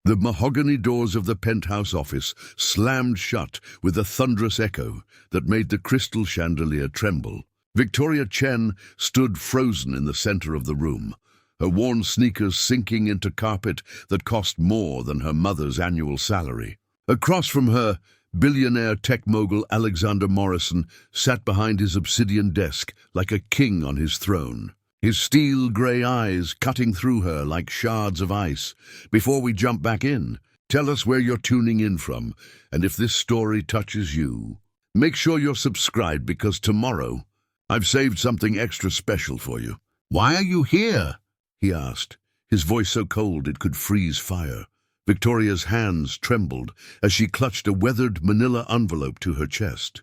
The mahogany doors of the penthouse office slammed shut with a thunderous echo that made the crystal chandelier tremble. Victoria Chen stood frozen in the center of the room, her worn sneakers sinking into carpet that cost more than her mother's annual salary. Across from her, billionaire tech mogul Alexander Morrison sat behind his obsidian desk like a king on his throne, his steel-grey eyes cutting through her like shards of ice. Before we jump back in, tell us where you're tuning in from, and if this story touches you, make sure you're subscribed because tomorrow I've saved something extra special for you. "Why are you here?" he asked, his voice so cold it could freeze fire. Victoria's hands trembled as she clutched a weathered manila envelope to her chest.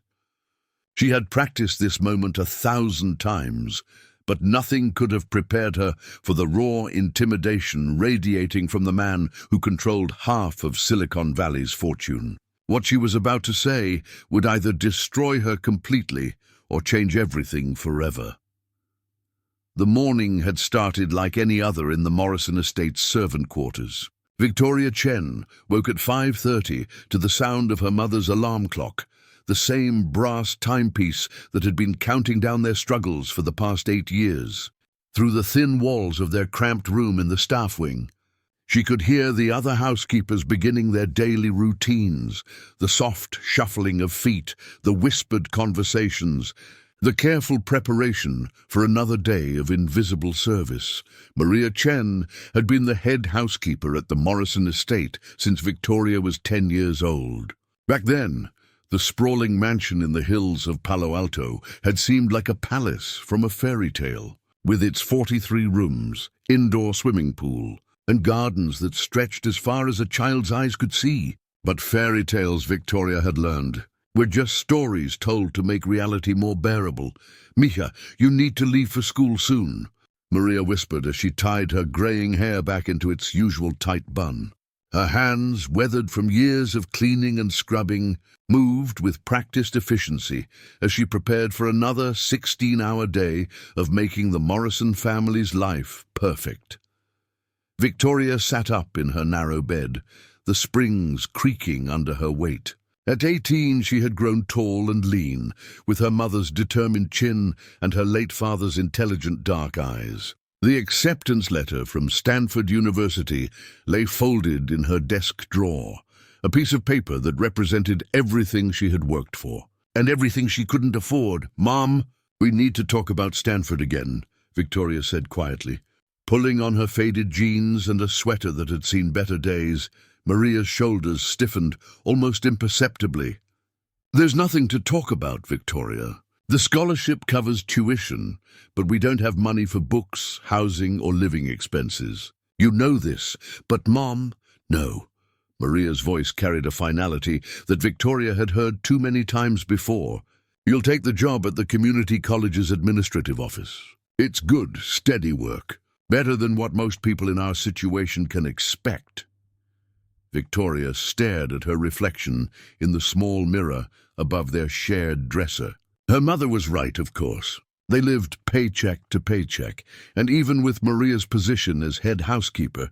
She had practiced this moment 1,000 times, but nothing could have prepared her for the raw intimidation radiating from the man who controlled half of Silicon Valley's fortune. What she was about to say would either destroy her completely or change everything forever. The morning had started like any other in the Morrison estate's servant quarters. Victoria Chen woke at 5:30 to the sound of her mother's alarm clock, the same brass timepiece that had been counting down their struggles for the past 8 years. Through the thin walls of their cramped room in the staff wing, she could hear the other housekeepers beginning their daily routines, the soft shuffling of feet, the whispered conversations, the careful preparation for another day of invisible service. Maria Chen had been the head housekeeper at the Morrison estate since Victoria was 10 years old. Back then, the sprawling mansion in the hills of Palo Alto had seemed like a palace from a fairy tale, with its 43 rooms, indoor swimming pool, and gardens that stretched as far as a child's eyes could see. But fairy tales, Victoria had learned, were just stories told to make reality more bearable. "Mija, you need to leave for school soon," Maria whispered as she tied her graying hair back into its usual tight bun. Her hands, weathered from years of cleaning and scrubbing, moved with practiced efficiency as she prepared for another 16-hour day of making the Morrison family's life perfect. Victoria sat up in her narrow bed, the springs creaking under her weight. At 18, she had grown tall and lean, with her mother's determined chin and her late father's intelligent dark eyes. The acceptance letter from Stanford University lay folded in her desk drawer, a piece of paper that represented everything she had worked for, and everything she couldn't afford. "Mom, we need to talk about Stanford again," Victoria said quietly. Pulling on her faded jeans and a sweater that had seen better days, Maria's shoulders stiffened almost imperceptibly. "There's nothing to talk about, Victoria. The scholarship covers tuition, but we don't have money for books, housing, or living expenses. You know this, but Mom, no." Maria's voice carried a finality that Victoria had heard too many times before. "You'll take the job at the community college's administrative office. It's good, steady work, better than what most people in our situation can expect." Victoria stared at her reflection in the small mirror above their shared dresser. Her mother was right, of course. They lived paycheck to paycheck, and even with Maria's position as head housekeeper,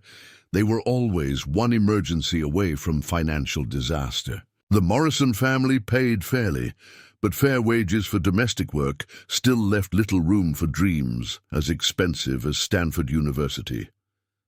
they were always one emergency away from financial disaster. The Morrison family paid fairly, but fair wages for domestic work still left little room for dreams as expensive as Stanford University.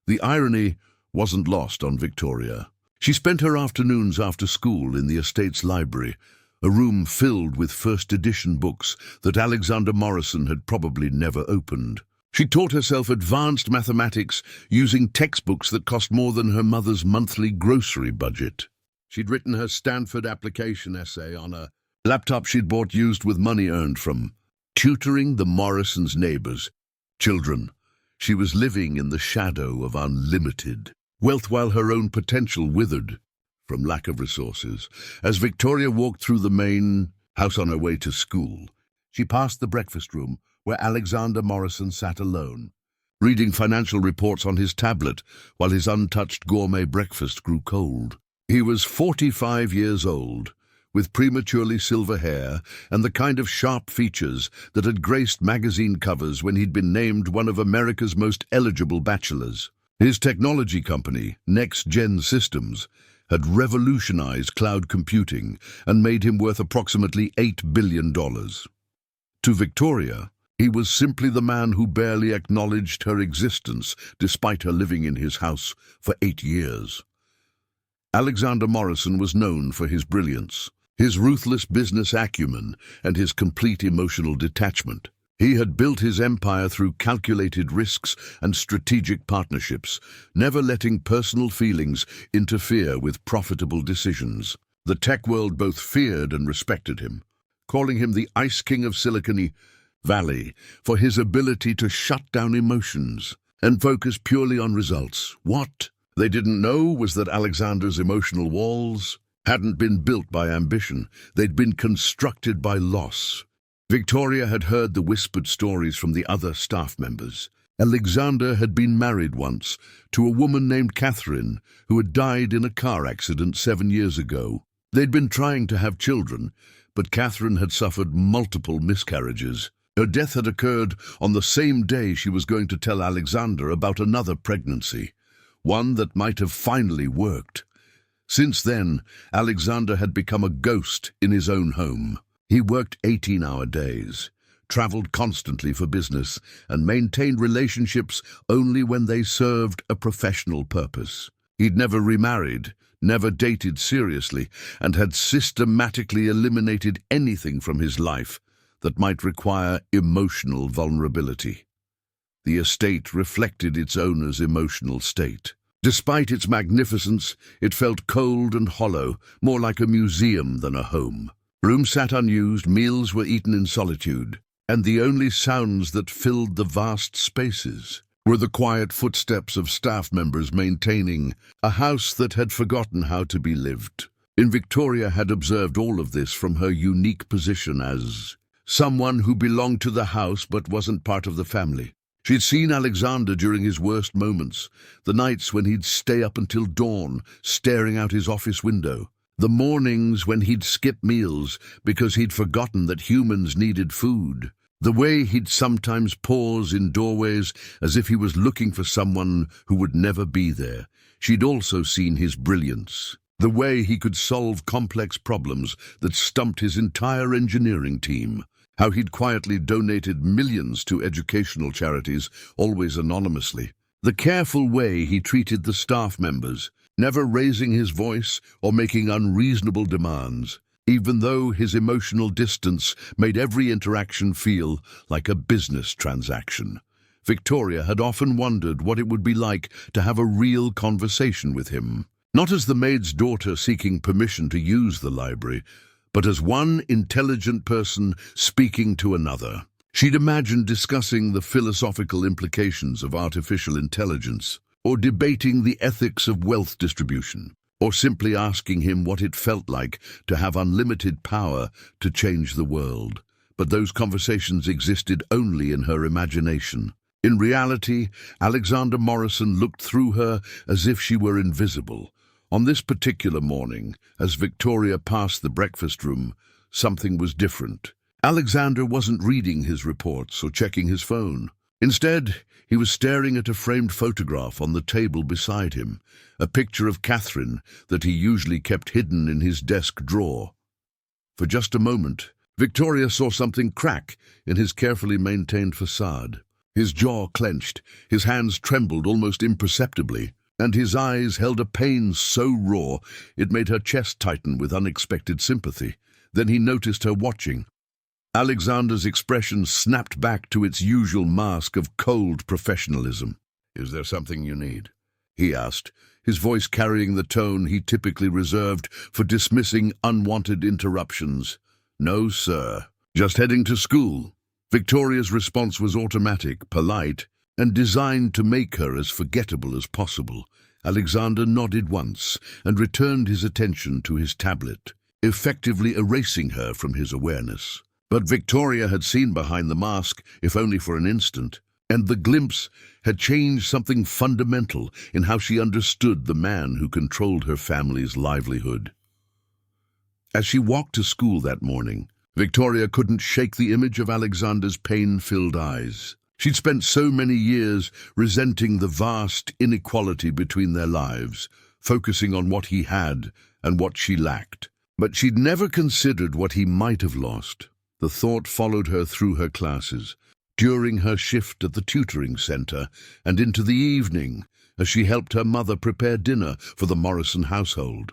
The irony wasn't lost on Victoria. She spent her afternoons after school in the estate's library, a room filled with first-edition books that Alexander Morrison had probably never opened. She taught herself advanced mathematics using textbooks that cost more than her mother's monthly grocery budget. She'd written her Stanford application essay on a laptop she'd bought used with money earned from tutoring the Morrisons' neighbors' children. She was living in the shadow of unlimited wealth while her own potential withered from lack of resources. As Victoria walked through the main house on her way to school, she passed the breakfast room where Alexander Morrison sat alone, reading financial reports on his tablet while his untouched gourmet breakfast grew cold. He was 45 years old, with prematurely silver hair and the kind of sharp features that had graced magazine covers when he'd been named one of America's most eligible bachelors. His technology company, Next Gen Systems, had revolutionized cloud computing and made him worth approximately $8 billion. To Victoria, he was simply the man who barely acknowledged her existence despite her living in his house for 8 years. Alexander Morrison was known for his brilliance, his ruthless business acumen, and his complete emotional detachment. He had built his empire through calculated risks and strategic partnerships, never letting personal feelings interfere with profitable decisions. The tech world both feared and respected him, calling him the Ice King of Silicon Valley for his ability to shut down emotions and focus purely on results. What they didn't know was that Alexander's emotional walls hadn't been built by ambition, they'd been constructed by loss. Victoria had heard the whispered stories from the other staff members. Alexander had been married once to a woman named Catherine who had died in a car accident 7 years ago. They'd been trying to have children, but Catherine had suffered multiple miscarriages. Her death had occurred on the same day she was going to tell Alexander about another pregnancy, one that might have finally worked. Since then, Alexander had become a ghost in his own home. He worked 18-hour days, traveled constantly for business, and maintained relationships only when they served a professional purpose. He'd never remarried, never dated seriously, and had systematically eliminated anything from his life that might require emotional vulnerability. The estate reflected its owner's emotional state. Despite its magnificence, it felt cold and hollow, more like a museum than a home. Rooms sat unused, meals were eaten in solitude, and the only sounds that filled the vast spaces were the quiet footsteps of staff members maintaining a house that had forgotten how to be lived. Victoria had observed all of this from her unique position as someone who belonged to the house but wasn't part of the family. She'd seen Alexander during his worst moments, the nights when he'd stay up until dawn, staring out his office window. The mornings when he'd skip meals because he'd forgotten that humans needed food. The way he'd sometimes pause in doorways as if he was looking for someone who would never be there. She'd also seen his brilliance. The way he could solve complex problems that stumped his entire engineering team. How he'd quietly donated millions to educational charities, always anonymously. The careful way he treated the staff members, never raising his voice or making unreasonable demands, even though his emotional distance made every interaction feel like a business transaction. Victoria had often wondered what it would be like to have a real conversation with him, not as the maid's daughter seeking permission to use the library, but as one intelligent person speaking to another. She'd imagined discussing the philosophical implications of artificial intelligence, or debating the ethics of wealth distribution, or simply asking him what it felt like to have unlimited power to change the world. But those conversations existed only in her imagination. In reality, Alexander Morrison looked through her as if she were invisible. On this particular morning, as Victoria passed the breakfast room, something was different. Alexander wasn't reading his reports or checking his phone. Instead, he was staring at a framed photograph on the table beside him, a picture of Catherine that he usually kept hidden in his desk drawer. For just a moment, Victoria saw something crack in his carefully maintained facade. His jaw clenched, his hands trembled almost imperceptibly, and his eyes held a pain so raw it made her chest tighten with unexpected sympathy. Then he noticed her watching. Alexander's expression snapped back to its usual mask of cold professionalism. "Is there something you need?" he asked, his voice carrying the tone he typically reserved for dismissing unwanted interruptions. "No, sir. Just heading to school." Victoria's response was automatic, polite, and designed to make her as forgettable as possible. Alexander nodded once and returned his attention to his tablet, effectively erasing her from his awareness. But Victoria had seen behind the mask, if only for an instant, and the glimpse had changed something fundamental in how she understood the man who controlled her family's livelihood. As she walked to school that morning, Victoria couldn't shake the image of Alexander's pain-filled eyes. She'd spent so many years resenting the vast inequality between their lives, focusing on what he had and what she lacked. But she'd never considered what he might have lost. The thought followed her through her classes, during her shift at the tutoring center, and into the evening as she helped her mother prepare dinner for the Morrison household.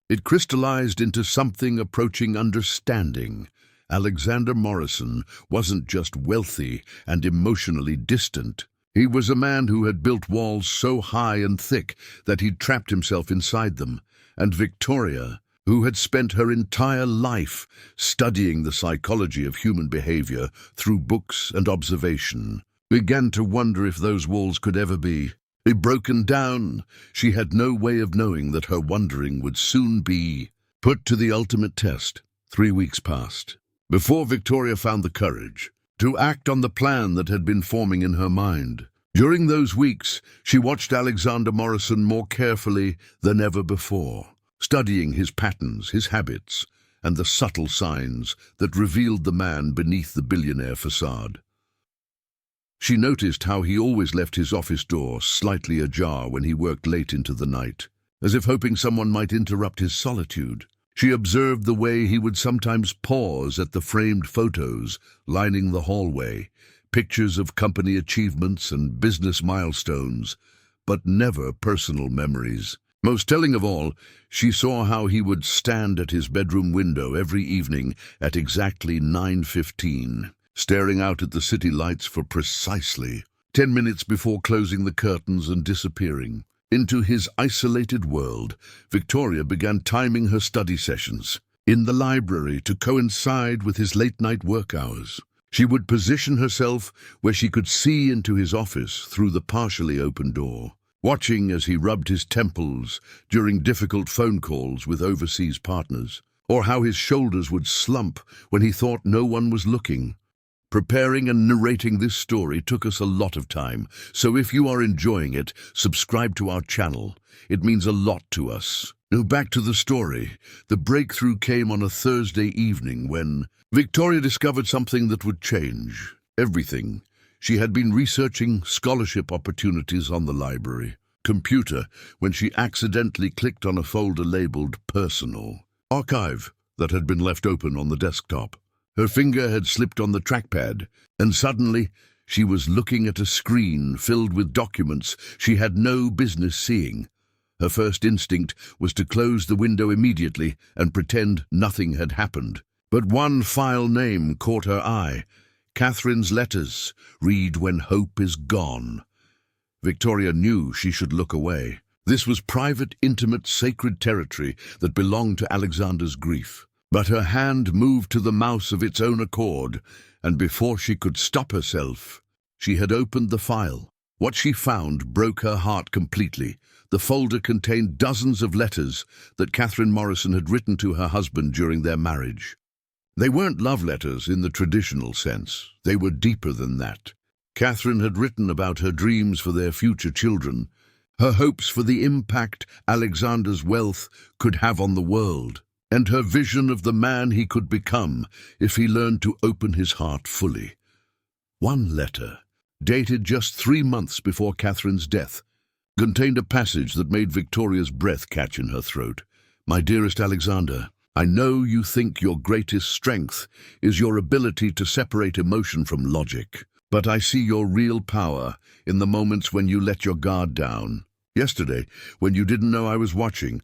It crystallized into something approaching understanding. Alexander Morrison wasn't just wealthy and emotionally distant. He was a man who had built walls so high and thick that he'd trapped himself inside them. And Victoria, who had spent her entire life studying the psychology of human behavior through books and observation, began to wonder if those walls could ever be broken down. She had no way of knowing that her wondering would soon be put to the ultimate test. 3 weeks passed before Victoria found the courage to act on the plan that had been forming in her mind. During those weeks, she watched Alexander Morrison more carefully than ever before, studying his patterns, his habits, and the subtle signs that revealed the man beneath the billionaire facade. She noticed how he always left his office door slightly ajar when he worked late into the night, as if hoping someone might interrupt his solitude. She observed the way he would sometimes pause at the framed photos lining the hallway, pictures of company achievements and business milestones, but never personal memories. Most telling of all, she saw how he would stand at his bedroom window every evening at exactly 9:15, staring out at the city lights for precisely 10 minutes before closing the curtains and disappearing. Into his isolated world, Victoria began timing her study sessions in the library to coincide with his late-night work hours. She would position herself where she could see into his office through the partially open door, watching as he rubbed his temples during difficult phone calls with overseas partners, or how his shoulders would slump when he thought no one was looking. Preparing and narrating this story took us a lot of time, so if you are enjoying it, subscribe to our channel. It means a lot to us. Now back to the story. The breakthrough came on a Thursday evening when Victoria discovered something that would change everything. She had been researching scholarship opportunities on the library computer when she accidentally clicked on a folder labeled Personal Archive that had been left open on the desktop. Her finger had slipped on the trackpad, and suddenly she was looking at a screen filled with documents she had no business seeing. Her first instinct was to close the window immediately and pretend nothing had happened. But one file name caught her eye. Catherine's letters read "When hope is gone." Victoria knew she should look away. This was private, intimate, sacred territory that belonged to Alexander's grief. But her hand moved to the mouse of its own accord, and before she could stop herself, she had opened the file. What she found broke her heart completely. The folder contained dozens of letters that Catherine Morrison had written to her husband during their marriage. They weren't love letters in the traditional sense. They were deeper than that. Catherine had written about her dreams for their future children, her hopes for the impact Alexander's wealth could have on the world, and her vision of the man he could become if he learned to open his heart fully. One letter, dated just 3 months before Catherine's death, contained a passage that made Victoria's breath catch in her throat. "My dearest Alexander, I know you think your greatest strength is your ability to separate emotion from logic, but I see your real power in the moments when you let your guard down. Yesterday, when you didn't know I was watching,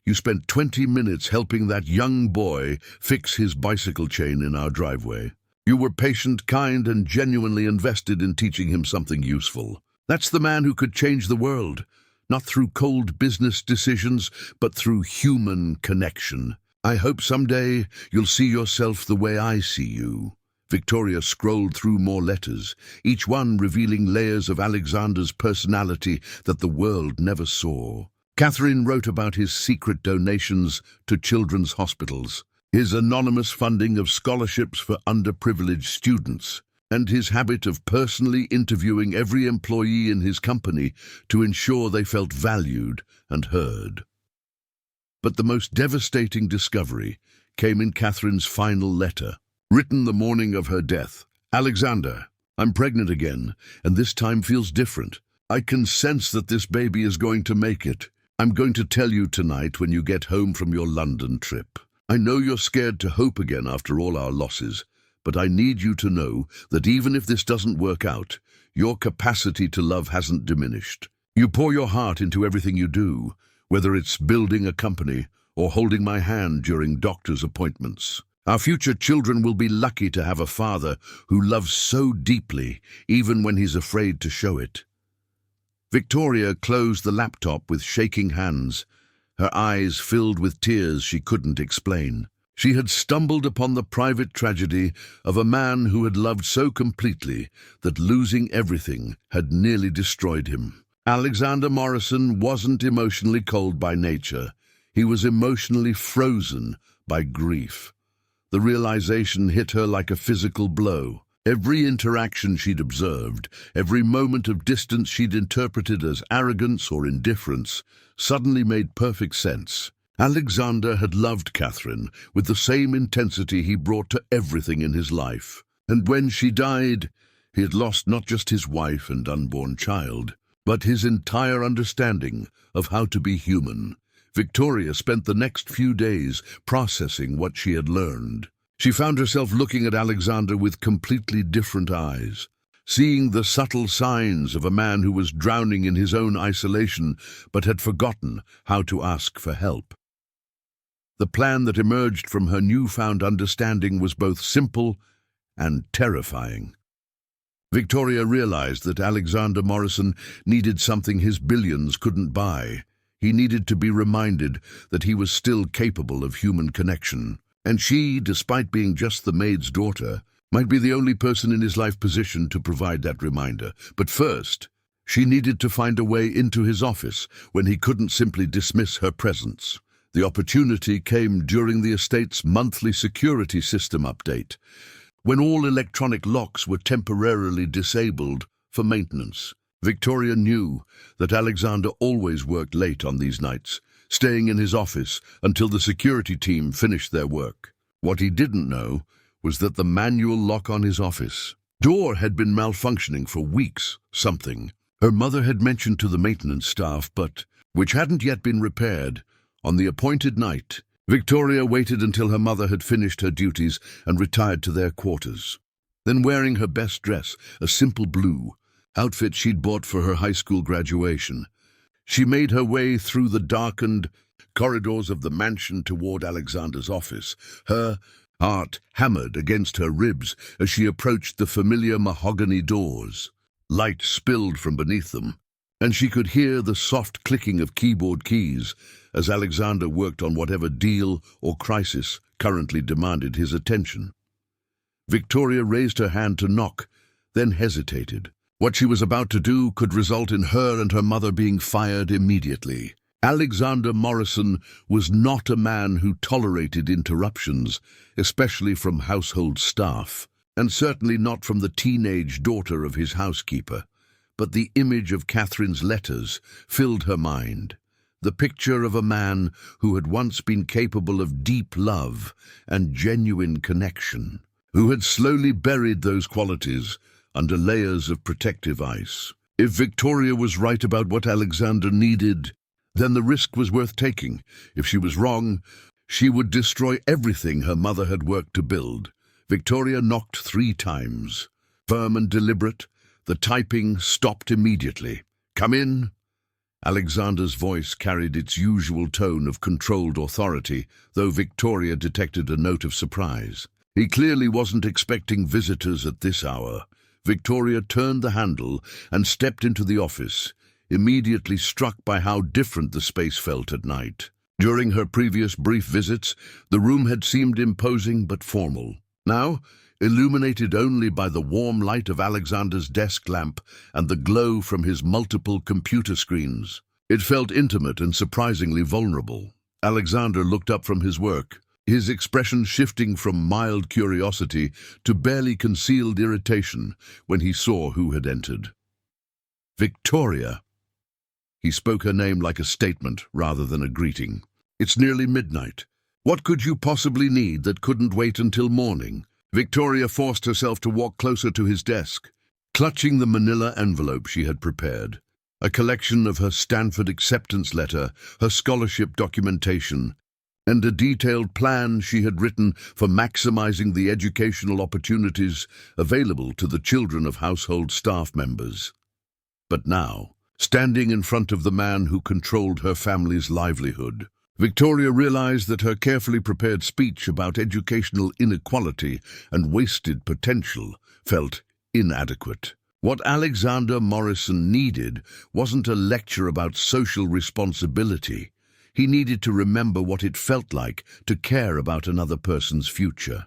you spent 20 minutes helping that young boy fix his bicycle chain in our driveway. You were patient, kind, and genuinely invested in teaching him something useful. That's the man who could change the world, not through cold business decisions, but through human connection. I hope someday you'll see yourself the way I see you." Victoria scrolled through more letters, each one revealing layers of Alexander's personality that the world never saw. Catherine wrote about his secret donations to children's hospitals, his anonymous funding of scholarships for underprivileged students, and his habit of personally interviewing every employee in his company to ensure they felt valued and heard. But the most devastating discovery came in Catherine's final letter, written the morning of her death. "Alexander, I'm pregnant again, and this time feels different. I can sense that this baby is going to make it. I'm going to tell you tonight when you get home from your London trip. I know you're scared to hope again after all our losses, but I need you to know that even if this doesn't work out, your capacity to love hasn't diminished. You pour your heart into everything you do, whether it's building a company or holding my hand during doctor's appointments. Our future children will be lucky to have a father who loves so deeply, even when he's afraid to show it. Victoria closed the laptop with shaking hands, her eyes filled with tears she couldn't explain. She had stumbled upon the private tragedy of a man who had loved so completely that losing everything had nearly destroyed him. Alexander Morrison wasn't emotionally cold by nature. He was emotionally frozen by grief. The realization hit her like a physical blow. Every interaction she'd observed, every moment of distance she'd interpreted as arrogance or indifference, suddenly made perfect sense. Alexander had loved Catherine with the same intensity he brought to everything in his life. And when she died, he had lost not just his wife and unborn child, but his entire understanding of how to be human. Victoria spent the next few days processing what she had learned. She found herself looking at Alexander with completely different eyes, seeing the subtle signs of a man who was drowning in his own isolation but had forgotten how to ask for help. The plan that emerged from her newfound understanding was both simple and terrifying. Victoria realized that Alexander Morrison needed something his billions couldn't buy. He needed to be reminded that he was still capable of human connection. And she, despite being just the maid's daughter, might be the only person in his life positioned to provide that reminder. But first, she needed to find a way into his office when he couldn't simply dismiss her presence. The opportunity came during the estate's monthly security system update, when all electronic locks were temporarily disabled for maintenance. Victoria knew that Alexander always worked late on these nights, staying in his office until the security team finished their work. What he didn't know was that the manual lock on his office door had been malfunctioning for weeks. Something her mother had mentioned to the maintenance staff, but which hadn't yet been repaired. On the appointed night, Victoria waited until her mother had finished her duties and retired to their quarters. Then, wearing her best dress, a simple blue outfit she'd bought for her high school graduation, she made her way through the darkened corridors of the mansion toward Alexander's office, her heart hammered against her ribs as she approached the familiar mahogany doors. Light spilled from beneath them, and she could hear the soft clicking of keyboard keys as Alexander worked on whatever deal or crisis currently demanded his attention. Victoria raised her hand to knock, then hesitated. What she was about to do could result in her and her mother being fired immediately. Alexander Morrison was not a man who tolerated interruptions, especially from household staff, and certainly not from the teenage daughter of his housekeeper. But the image of Catherine's letters filled her mind, the picture of a man who had once been capable of deep love and genuine connection, who had slowly buried those qualities under layers of protective ice. If Victoria was right about what Alexander needed, then the risk was worth taking. If she was wrong, she would destroy everything her mother had worked to build. Victoria knocked 3 times. Firm and deliberate, the typing stopped immediately. "Come in." Alexander's voice carried its usual tone of controlled authority, though Victoria detected a note of surprise. He clearly wasn't expecting visitors at this hour. Victoria turned the handle and stepped into the office, immediately struck by how different the space felt at night. During her previous brief visits, the room had seemed imposing but formal. Now, illuminated only by the warm light of Alexander's desk lamp and the glow from his multiple computer screens, it felt intimate and surprisingly vulnerable. Alexander looked up from his work, his expression shifting from mild curiosity to barely concealed irritation when he saw who had entered. "Victoria." He spoke her name like a statement rather than a greeting. "It's nearly midnight. What could you possibly need that couldn't wait until morning?" Victoria forced herself to walk closer to his desk. Clutching the manila envelope she had prepared, a collection of her Stanford acceptance letter, her scholarship documentation, and a detailed plan she had written for maximizing the educational opportunities available to the children of household staff members. But now, standing in front of the man who controlled her family's livelihood, Victoria realized that her carefully prepared speech about educational inequality and wasted potential felt inadequate. What Alexander Morrison needed wasn't a lecture about social responsibility. He needed to remember what it felt like to care about another person's future.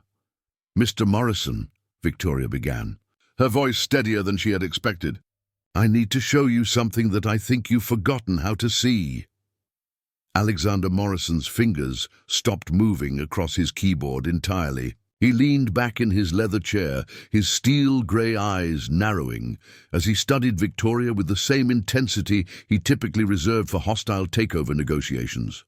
"Mr. Morrison," Victoria began, her voice steadier than she had expected, "I need to show you something that I think you've forgotten how to see." Alexander Morrison's fingers stopped moving across his keyboard entirely. He leaned back in his leather chair, his steel-grey eyes narrowing, as he studied Victoria with the same intensity he typically reserved for hostile takeover negotiations.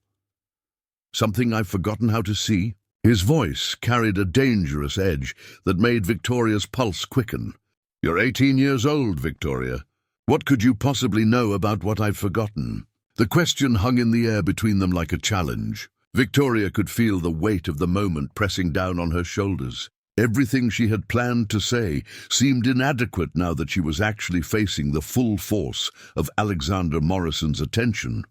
"Something I've forgotten how to see?" His voice carried a dangerous edge that made Victoria's pulse quicken. "You're 18 years old, Victoria. What could you possibly know about what I've forgotten?" The question hung in the air between them like a challenge. Victoria could feel the weight of the moment pressing down on her shoulders. Everything she had planned to say seemed inadequate now that she was actually facing the full force of Alexander Morrison's attention.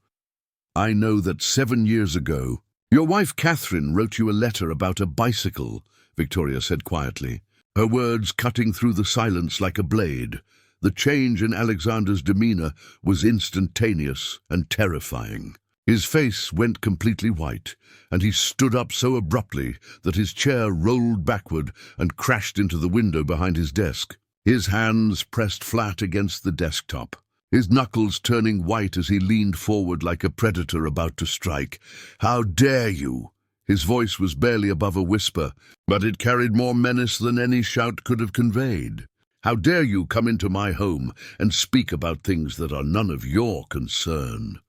"I know that 7 years ago, your wife Catherine wrote you a letter about a bicycle," Victoria said quietly, her words cutting through the silence like a blade. The change in Alexander's demeanor was instantaneous and terrifying. His face went completely white, and he stood up so abruptly that his chair rolled backward and crashed into the window behind his desk. His hands pressed flat against the desktop, his knuckles turning white as he leaned forward like a predator about to strike. "How dare you?" His voice was barely above a whisper, but it carried more menace than any shout could have conveyed. "How dare you come into my home and speak about things that are none of your concern?"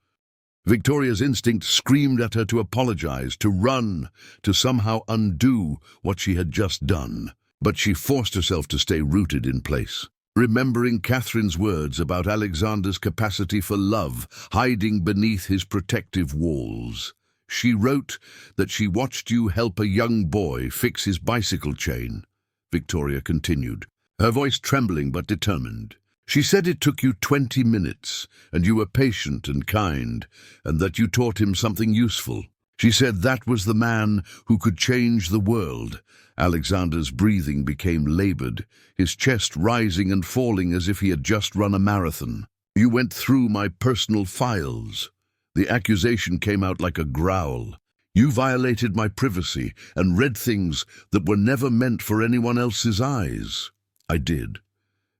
Victoria's instinct screamed at her to apologize, to run, to somehow undo what she had just done. But she forced herself to stay rooted in place, remembering Catherine's words about Alexander's capacity for love hiding beneath his protective walls. She wrote that she watched you help a young boy fix his bicycle chain. Victoria continued, her voice trembling but determined. "She said it took you 20 minutes, and you were patient and kind, and that you taught him something useful. She said that was the man who could change the world." Alexander's breathing became labored, his chest rising and falling as if he had just run a marathon. "You went through my personal files." The accusation came out like a growl. "You violated my privacy and read things that were never meant for anyone else's eyes." "I did."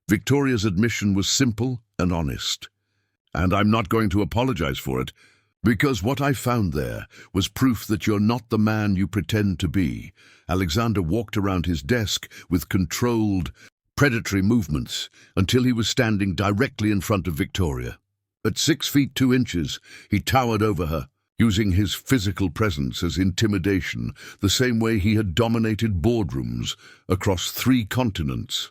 Victoria's admission was simple and honest. "And I'm not going to apologize for it, because what I found there was proof that you're not the man you pretend to be." Alexander walked around his desk with controlled, predatory movements until he was standing directly in front of Victoria. At 6 feet 2 inches, he towered over her, using his physical presence as intimidation, the same way he had dominated boardrooms across 3 continents.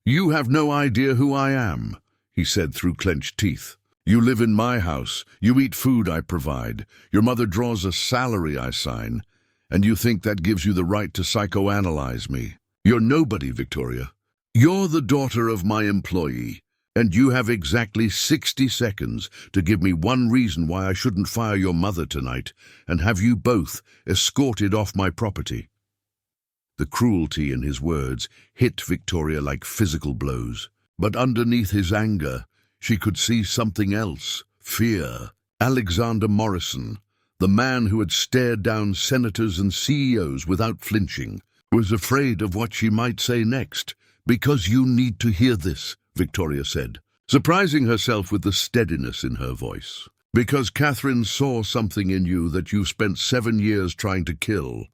"You have no idea who I am," he said through clenched teeth. "You live in my house, you eat food I provide, your mother draws a salary I sign, and you think that gives you the right to psychoanalyze me. You're nobody, Victoria. You're the daughter of my employee, and you have exactly 60 seconds to give me one reason why I shouldn't fire your mother tonight and have you both escorted off my property." The cruelty in his words hit Victoria like physical blows. But underneath his anger, she could see something else: fear. Alexander Morrison, the man who had stared down senators and CEOs without flinching, was afraid of what she might say next. "Because you need to hear this," Victoria said, surprising herself with the steadiness in her voice. "Because Catherine saw something in you that you spent 7 years trying to kill.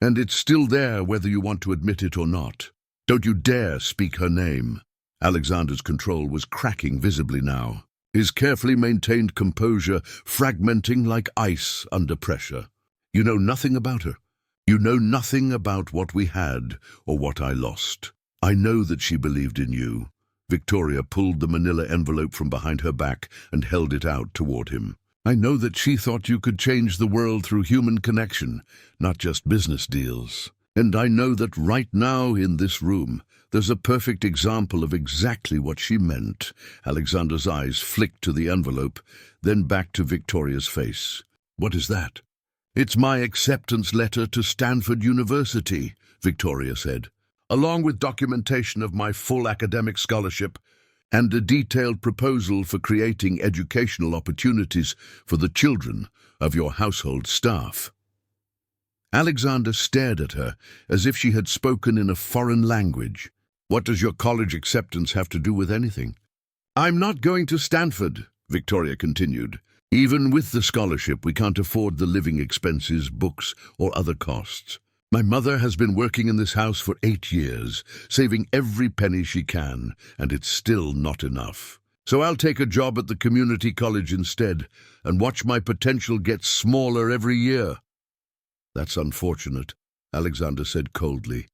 And it's still there whether you want to admit it or not. Don't you dare speak her name." Alexander's control was cracking visibly now, his carefully maintained composure fragmenting like ice under pressure. "You know nothing about her. You know nothing about what we had or what I lost. I know that she believed in you." Victoria pulled the manila envelope from behind her back and held it out toward him. I know that she thought you could change the world through human connection, not just business deals. And I know that right now in this room, there's a perfect example of exactly what she meant. Alexander's eyes flicked to the envelope, then back to Victoria's face. What is that? It's my acceptance letter to Stanford University, Victoria said, along with documentation of my full academic scholarship and a detailed proposal for creating educational opportunities for the children of your household staff. Alexander stared at her as if she had spoken in a foreign language. What does your college acceptance have to do with anything? I'm not going to Stanford, Victoria continued. Even with the scholarship, we can't afford the living expenses, books, or other costs. My mother has been working in this house for 8 years, saving every penny she can, and it's still not enough. So I'll take a job at the community college instead and watch my potential get smaller every year. That's unfortunate, Alexander said coldly.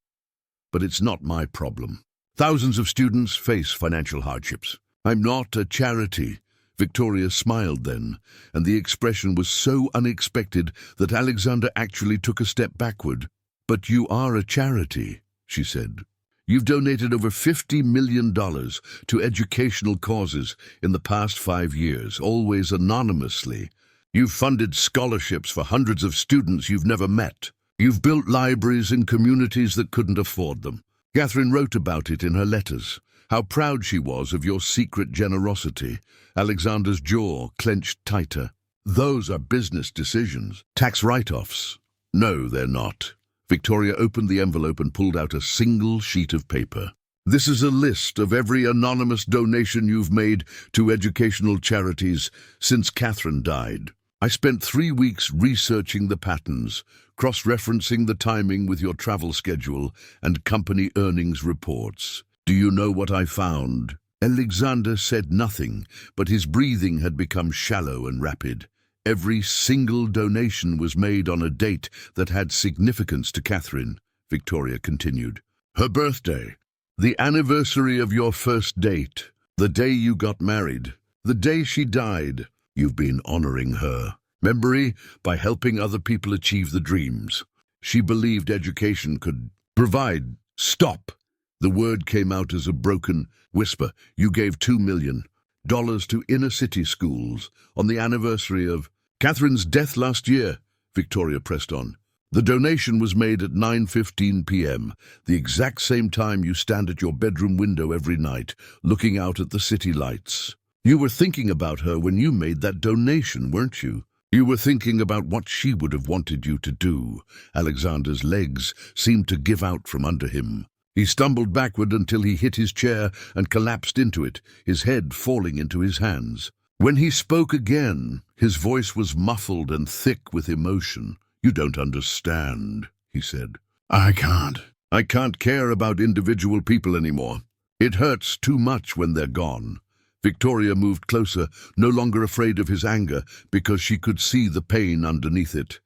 But it's not my problem. Thousands of students face financial hardships. I'm not a charity. Victoria smiled then, and the expression was so unexpected that Alexander actually took a step backward. But you are a charity, she said. You've donated over $50 million to educational causes in the past 5 years, always anonymously. You've funded scholarships for hundreds of students you've never met. You've built libraries in communities that couldn't afford them. Catherine wrote about it in her letters, how proud she was of your secret generosity. Alexander's jaw clenched tighter. Those are business decisions, tax write-offs. No, they're not. Victoria opened the envelope and pulled out a single sheet of paper. This is a list of every anonymous donation you've made to educational charities since Catherine died. I spent 3 weeks researching the patterns, cross-referencing the timing with your travel schedule and company earnings reports. Do you know what I found? Alexander said nothing, but his breathing had become shallow and rapid. Every single donation was made on a date that had significance to Catherine, Victoria continued. Her birthday, the anniversary of your first date, the day you got married, the day she died. You've been honoring her memory by helping other people achieve the dreams she believed education could provide. Stop! The word came out as a broken whisper. You gave $2 million to inner-city schools on the anniversary of Catherine's death last year, Victoria pressed on. The donation was made at 9:15 p.m., the exact same time you stand at your bedroom window every night, looking out at the city lights. You were thinking about her when you made that donation, weren't you? You were thinking about what she would have wanted you to do. Alexander's legs seemed to give out from under him. He stumbled backward until he hit his chair and collapsed into it, his head falling into his hands. When he spoke again, his voice was muffled and thick with emotion. You don't understand, he said. I can't care about individual people anymore. It hurts too much when they're gone. Victoria moved closer, no longer afraid of his anger, because she could see the pain underneath it.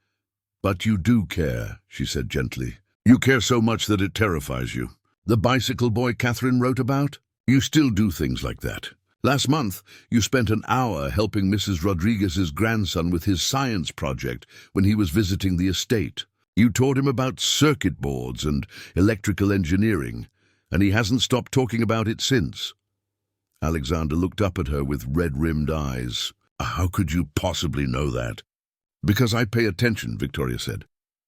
But you do care, she said gently. You care so much that it terrifies you. The bicycle boy Catherine wrote about? You still do things like that. Last month, you spent an hour helping Mrs. Rodriguez's grandson with his science project when he was visiting the estate. You taught him about circuit boards and electrical engineering, and he hasn't stopped talking about it since. Alexander looked up at her with red-rimmed eyes. How could you possibly know that? Because I pay attention, Victoria said.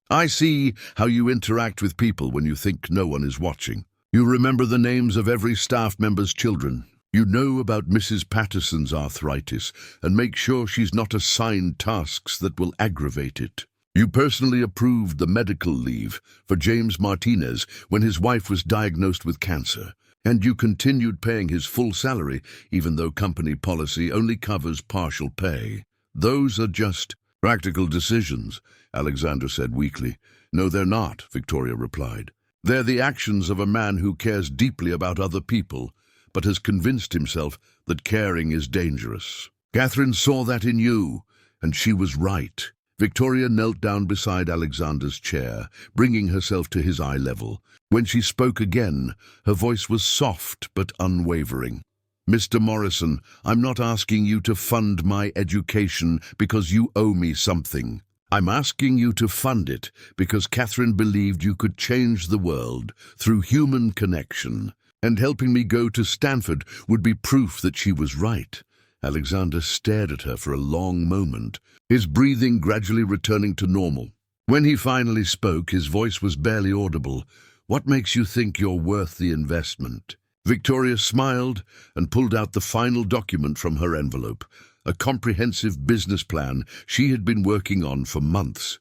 I see how you interact with people when you think no one is watching. You remember the names of every staff member's children. You know about Mrs. Patterson's arthritis and make sure she's not assigned tasks that will aggravate it. You personally approved the medical leave for James Martinez when his wife was diagnosed with cancer, and you continued paying his full salary even though company policy only covers partial pay. Those are just practical decisions, Alexander said weakly. No, they're not, Victoria replied. They're the actions of a man who cares deeply about other people, but has convinced himself that caring is dangerous. Catherine saw that in you, and she was right. Victoria knelt down beside Alexander's chair, bringing herself to his eye level. When she spoke again, her voice was soft but unwavering. "Mr. Morrison, I'm not asking you to fund my education because you owe me something. I'm asking you to fund it because Catherine believed you could change the world through human connection, and helping me go to Stanford would be proof that she was right." Alexander stared at her for a long moment, his breathing gradually returning to normal. When he finally spoke, his voice was barely audible. "What makes you think you're worth the investment?" Victoria smiled and pulled out the final document from her envelope, a comprehensive business plan she had been working on for months.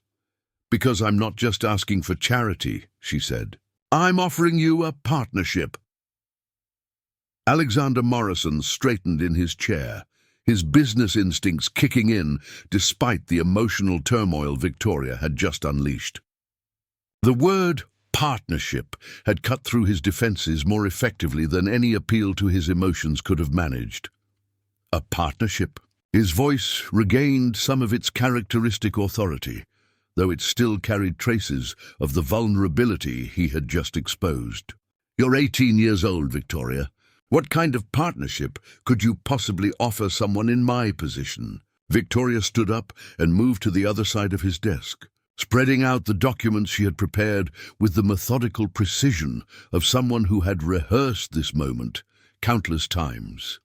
"Because I'm not just asking for charity," she said. "I'm offering you a partnership." Alexander Morrison straightened in his chair, his business instincts kicking in despite the emotional turmoil Victoria had just unleashed. The word partnership had cut through his defenses more effectively than any appeal to his emotions could have managed. A partnership. His voice regained some of its characteristic authority, though it still carried traces of the vulnerability he had just exposed. "You're 18 years old, Victoria. What kind of partnership could you possibly offer someone in my position?" Victoria stood up and moved to the other side of his desk, spreading out the documents she had prepared with the methodical precision of someone who had rehearsed this moment countless times.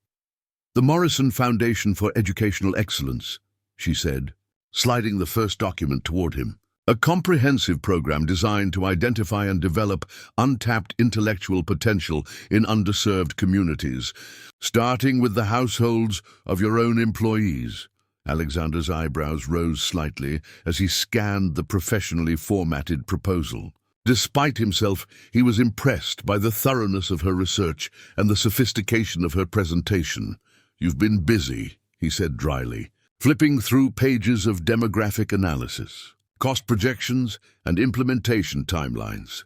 "The Morrison Foundation for Educational Excellence," she said, sliding the first document toward him. "A comprehensive program designed to identify and develop untapped intellectual potential in underserved communities, starting with the households of your own employees." Alexander's eyebrows rose slightly as he scanned the professionally formatted proposal. Despite himself, he was impressed by the thoroughness of her research and the sophistication of her presentation. "You've been busy," he said dryly, flipping through pages of demographic analysis, cost projections, and implementation timelines.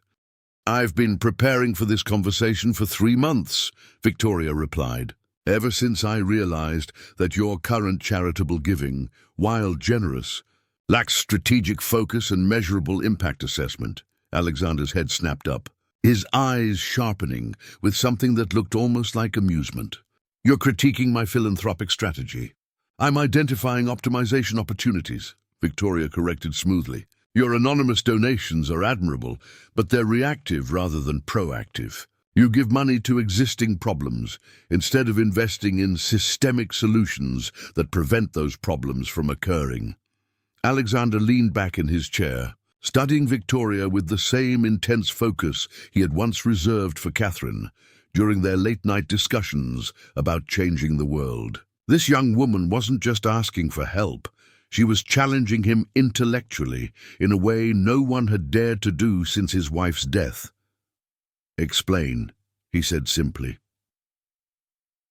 "I've been preparing for this conversation for 3 months, Victoria replied. "Ever since I realized that your current charitable giving, while generous, lacks strategic focus and measurable impact assessment." Alexander's head snapped up, his eyes sharpening with something that looked almost like amusement. "You're critiquing my philanthropic strategy." "I'm identifying optimization opportunities," Victoria corrected smoothly. "Your anonymous donations are admirable, but they're reactive rather than proactive. You give money to existing problems instead of investing in systemic solutions that prevent those problems from occurring." Alexander leaned back in his chair, studying Victoria with the same intense focus he had once reserved for Catherine during their late-night discussions about changing the world. This young woman wasn't just asking for help. She was challenging him intellectually in a way no one had dared to do since his wife's death. "Explain," he said simply.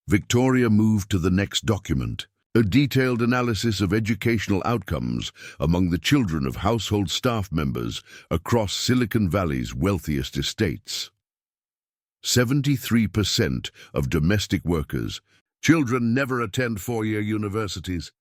Victoria moved to the next document, a detailed analysis of educational outcomes among the children of household staff members across Silicon Valley's wealthiest estates. 73% of domestic workers' children never attend four-year universities,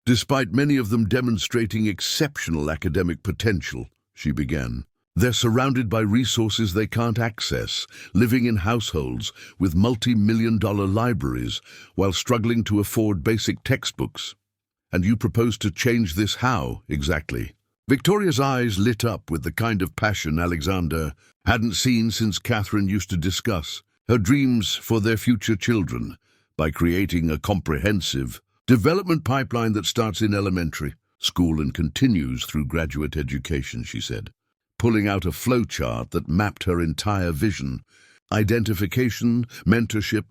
despite many of them demonstrating exceptional academic potential, she began. "They're surrounded by resources they can't access, living in households with multi-million-dollar libraries while struggling to afford basic textbooks. And you propose to change this how, exactly?" Victoria's eyes lit up with the kind of passion Alexander hadn't seen since Catherine used to discuss her dreams for their future children by creating a comprehensive development pipeline that starts in elementary school and continues through graduate education, she said, pulling out a flowchart that mapped her entire vision: identification, mentorship,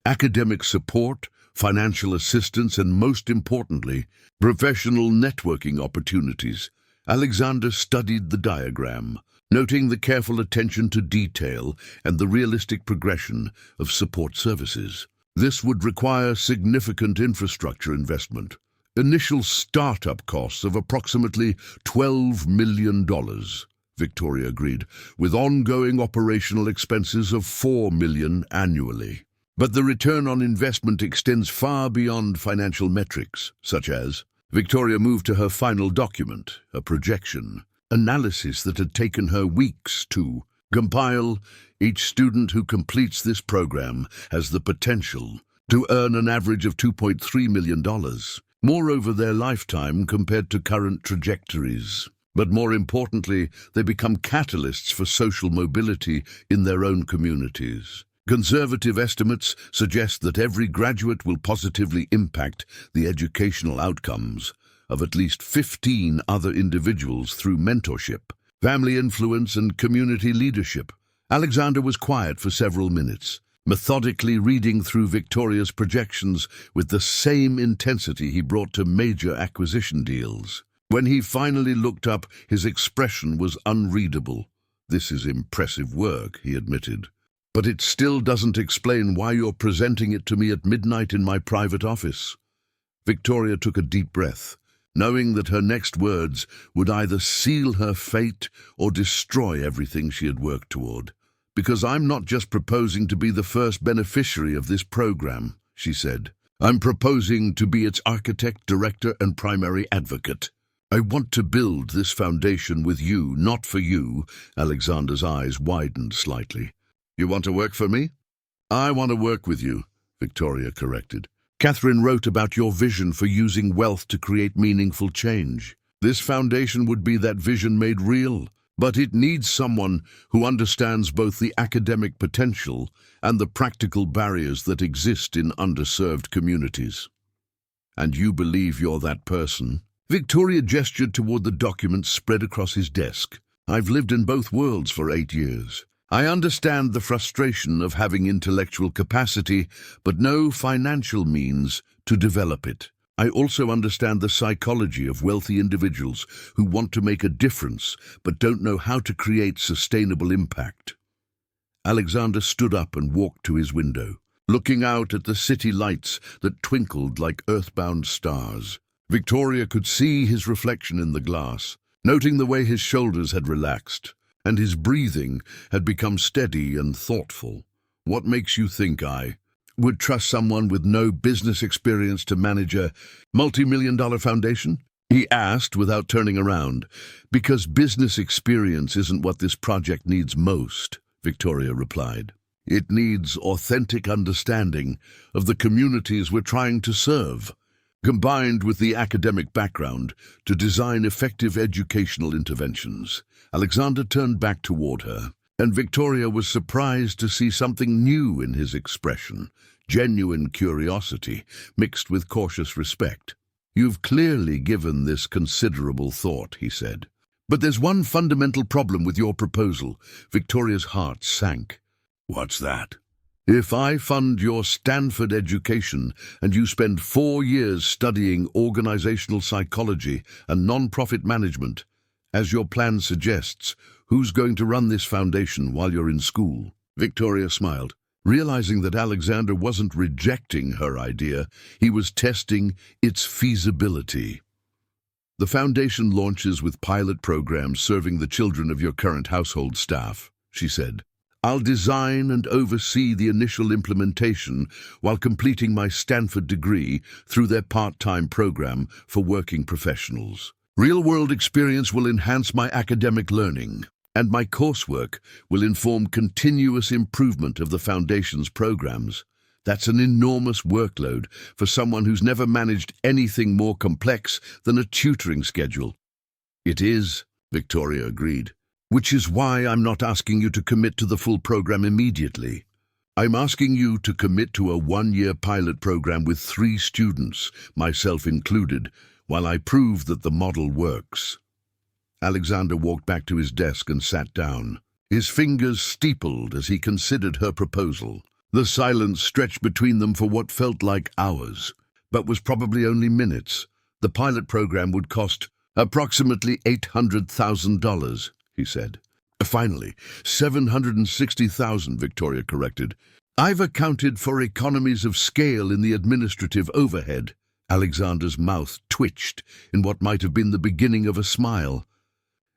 academic support, financial assistance, and most importantly, professional networking opportunities. Alexander studied the diagram, noting the careful attention to detail and the realistic progression of support services. This would require significant infrastructure investment. Initial startup costs of approximately $12 million, Victoria agreed, with ongoing operational expenses of $4 million annually. But the return on investment extends far beyond financial metrics, such as Victoria moved to her final document, a projection, analysis that had taken her weeks to compile. Each student who completes this program has the potential to earn an average of $2.3 million, more over their lifetime compared to current trajectories. But more importantly, they become catalysts for social mobility in their own communities. Conservative estimates suggest that every graduate will positively impact the educational outcomes of at least 15 other individuals through mentorship, family influence, and community leadership. Alexander was quiet for several minutes, methodically reading through Victoria's projections with the same intensity he brought to major acquisition deals. When he finally looked up, his expression was unreadable. "This is impressive work," he admitted. "But it still doesn't explain why you're presenting it to me at midnight in my private office." Victoria took a deep breath, knowing that her next words would either seal her fate or destroy everything she had worked toward. "Because I'm not just proposing to be the first beneficiary of this program," she said. "I'm proposing to be its architect, director, and primary advocate. I want to build this foundation with you, not for you." Alexander's eyes widened slightly. "You want to work for me?" "I want to work with you," Victoria corrected. "Catherine wrote about your vision for using wealth to create meaningful change. This foundation would be that vision made real, but it needs someone who understands both the academic potential and the practical barriers that exist in underserved communities. And you believe you're that person?" Victoria gestured toward the documents spread across his desk. "I've lived in both worlds for 8 years. I understand the frustration of having intellectual capacity, but no financial means to develop it. I also understand the psychology of wealthy individuals who want to make a difference, but don't know how to create sustainable impact." Alexander stood up and walked to his window, looking out at the city lights that twinkled like earthbound stars. Victoria could see his reflection in the glass, noting the way his shoulders had relaxed, and his breathing had become steady and thoughtful. "What makes you think I would trust someone with no business experience to manage a multi-million-dollar foundation?" he asked without turning around. "Because business experience isn't what this project needs most," Victoria replied. "It needs authentic understanding of the communities we're trying to serve, combined with the academic background to design effective educational interventions." Alexander turned back toward her, and Victoria was surprised to see something new in his expression, genuine curiosity mixed with cautious respect. "You've clearly given this considerable thought," he said. "But there's one fundamental problem with your proposal." Victoria's heart sank. "What's that?" "If I fund your Stanford education and you spend 4 years studying organizational psychology and non-profit management, as your plan suggests, who's going to run this foundation while you're in school?" Victoria smiled, realizing that Alexander wasn't rejecting her idea, he was testing its feasibility. "The foundation launches with pilot programs serving the children of your current household staff," she said. "I'll design and oversee the initial implementation while completing my Stanford degree through their part-time program for working professionals. Real-world experience will enhance my academic learning, and my coursework will inform continuous improvement of the Foundation's programs. That's an enormous workload for someone who's never managed anything more complex than a tutoring schedule." "It is," Victoria agreed. "Which is why I'm not asking you to commit to the full program immediately. I'm asking you to commit to a 1-year pilot program with 3 students, myself included, while I prove that the model works." Alexander walked back to his desk and sat down. His fingers steepled as he considered her proposal. The silence stretched between them for what felt like hours, but was probably only minutes. The pilot program would cost approximately $800,000, he said. "Finally, $760,000, Victoria corrected. "I've accounted for economies of scale in the administrative overhead." Alexander's mouth twitched in what might have been the beginning of a smile.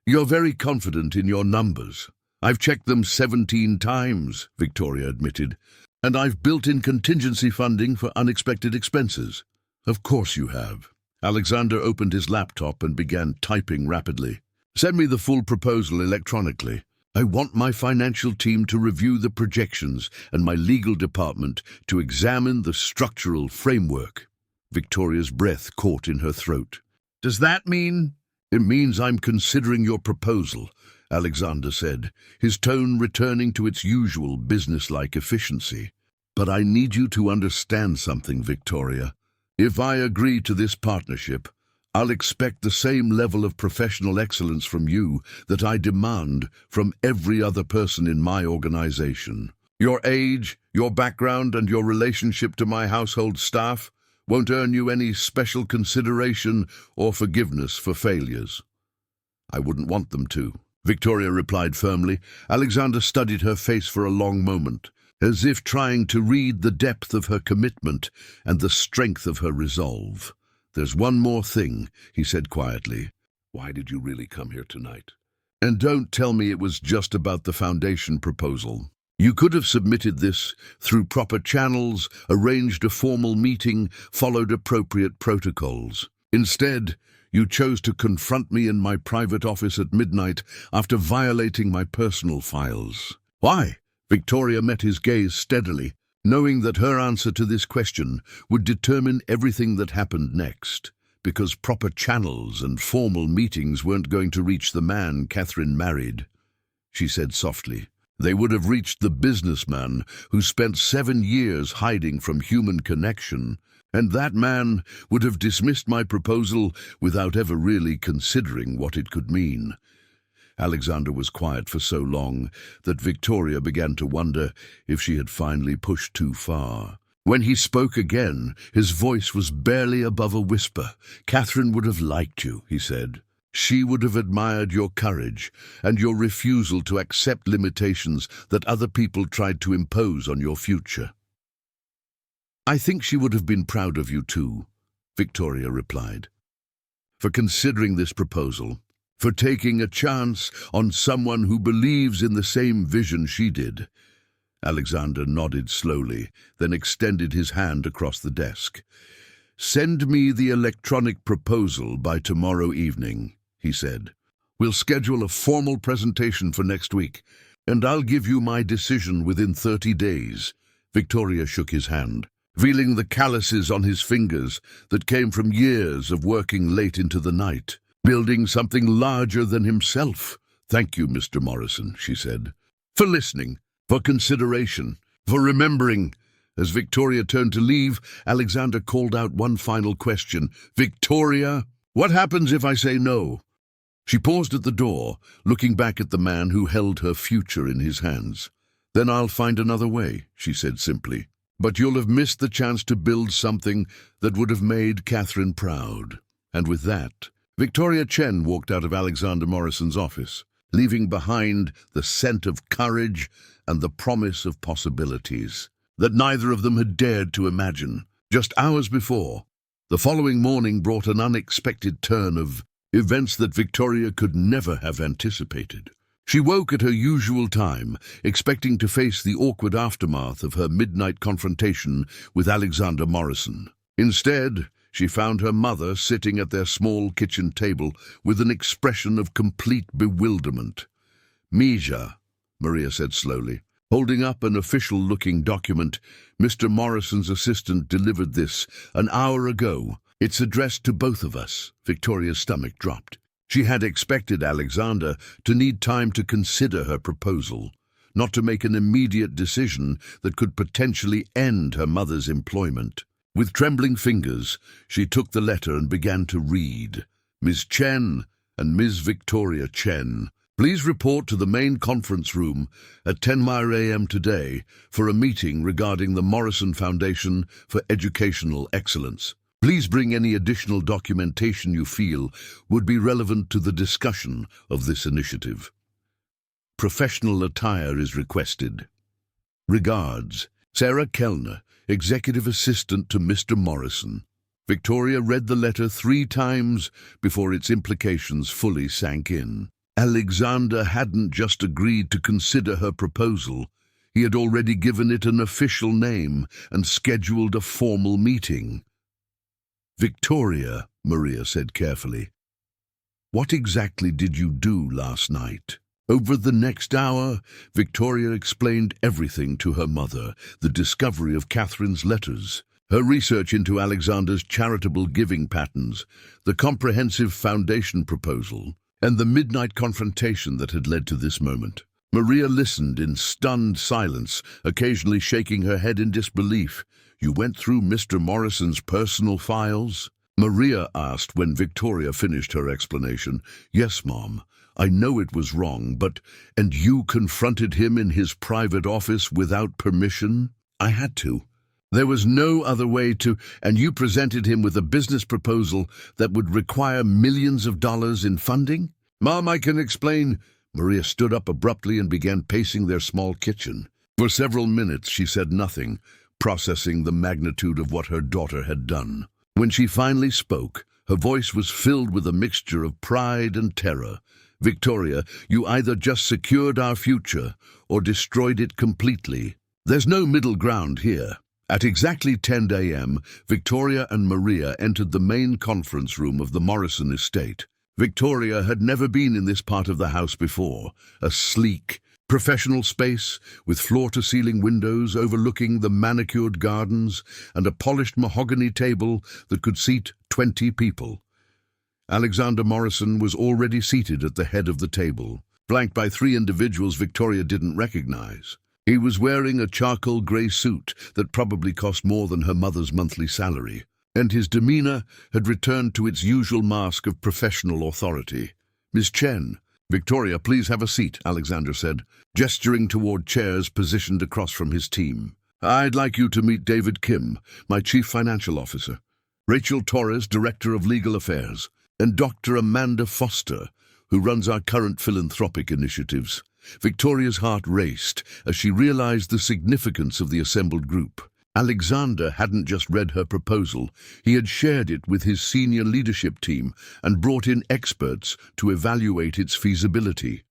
"You're very confident in your numbers. I've checked them 17 times, Victoria admitted, "and I've built in contingency funding for unexpected expenses." "Of course you have." Alexander opened his laptop and began typing rapidly. "Send me the full proposal electronically. I want my financial team to review the projections and my legal department to examine the structural framework." Victoria's breath caught in her throat. "Does that mean—" "It means I'm considering your proposal," Alexander said, his tone returning to its usual businesslike efficiency. "But I need you to understand something, Victoria. If I agree to this partnership, I'll expect the same level of professional excellence from you that I demand from every other person in my organization. Your age, your background, and your relationship to my household staff won't earn you any special consideration or forgiveness for failures." "I wouldn't want them to," Victoria replied firmly. Alexander studied her face for a long moment, as if trying to read the depth of her commitment and the strength of her resolve. "There's one more thing," he said quietly. "Why did you really come here tonight? And don't tell me it was just about the foundation proposal. You could have submitted this through proper channels, arranged a formal meeting, followed appropriate protocols. Instead, you chose to confront me in my private office at midnight after violating my personal files. Why?" Victoria met his gaze steadily, knowing that her answer to this question would determine everything that happened next, because proper channels and formal meetings weren't going to reach the man Catherine married. She said softly, "They would have reached the businessman who spent 7 years hiding from human connection, and that man would have dismissed my proposal without ever really considering what it could mean." Alexander was quiet for so long that Victoria began to wonder if she had finally pushed too far. When he spoke again, his voice was barely above a whisper. "Catherine would have liked you," he said. "She would have admired your courage and your refusal to accept limitations that other people tried to impose on your future." "I think she would have been proud of you too," Victoria replied, "for considering this proposal, for taking a chance on someone who believes in the same vision she did." Alexander nodded slowly, then extended his hand across the desk. "Send me the electronic proposal by tomorrow evening," he said. "We'll schedule a formal presentation for next week, and I'll give you my decision within 30 days. Victoria shook his hand, feeling the calluses on his fingers that came from years of working late into the night, building something larger than himself. "Thank you, Mr. Morrison," she said, "for listening, for consideration, for remembering." As Victoria turned to leave, Alexander called out one final question. "Victoria, what happens if I say no?" She paused at the door, looking back at the man who held her future in his hands. "Then I'll find another way," she said simply. "But you'll have missed the chance to build something that would have made Catherine proud." And with that, Victoria Chen walked out of Alexander Morrison's office, leaving behind the scent of courage and the promise of possibilities that neither of them had dared to imagine. Just hours before, the following morning brought an unexpected turn of events that Victoria could never have anticipated. She woke at her usual time, expecting to face the awkward aftermath of her midnight confrontation with Alexander Morrison. Instead, she found her mother sitting at their small kitchen table with an expression of complete bewilderment. "Mija," Maria said slowly, holding up an official-looking document. "Mr. Morrison's assistant delivered this an hour ago. It's addressed to both of us." Victoria's stomach dropped. She had expected Alexander to need time to consider her proposal, not to make an immediate decision that could potentially end her mother's employment. With trembling fingers, she took the letter and began to read. "Ms. Chen and Ms. Victoria Chen, please report to the main conference room at 10 a.m. today for a meeting regarding the Morrison Foundation for Educational Excellence. Please bring any additional documentation you feel would be relevant to the discussion of this initiative. Professional attire is requested. Regards, Sarah Kellner, Executive Assistant to Mr. Morrison." Victoria read the letter 3 times before its implications fully sank in. Alexander hadn't just agreed to consider her proposal. He had already given it an official name and scheduled a formal meeting. Victoria Maria said carefully. "What exactly did you do last night?" Over the next hour, Victoria explained everything to her mother, the discovery of Catherine's letters, her research into Alexander's charitable giving patterns, the comprehensive foundation proposal, and the midnight confrontation that had led to this moment. Maria listened in stunned silence, occasionally shaking her head in disbelief. "You went through Mr. Morrison's personal files?" Maria asked when Victoria finished her explanation. "Yes, Mom. I know it was wrong, but... And you confronted him in his private office without permission?" "I had to. There was no other way to... And you presented him with a business proposal that would require millions of dollars in funding?" "Mom, I can explain." Maria stood up abruptly and began pacing their small kitchen. For several minutes she said nothing, processing the magnitude of what her daughter had done. When she finally spoke, her voice was filled with a mixture of pride and terror. "Victoria, you either just secured our future or destroyed it completely. There's no middle ground here." At exactly 10 a.m., Victoria and Maria entered the main conference room of the Morrison estate. Victoria had never been in this part of the house before, a sleek, professional space with floor-to-ceiling windows overlooking the manicured gardens and a polished mahogany table that could seat 20 people. Alexander Morrison was already seated at the head of the table, flanked by 3 individuals Victoria didn't recognize. He was wearing a charcoal grey suit that probably cost more than her mother's monthly salary, and his demeanor had returned to its usual mask of professional authority. "Miss Chen." "Victoria, please have a seat," Alexander said, gesturing toward chairs positioned across from his team. "I'd like you to meet David Kim, my Chief Financial Officer, Rachel Torres, Director of Legal Affairs, and Dr. Amanda Foster, who runs our current philanthropic initiatives." Victoria's heart raced as she realized the significance of the assembled group. Alexander hadn't just read her proposal, he had shared it with his senior leadership team and brought in experts to evaluate its feasibility.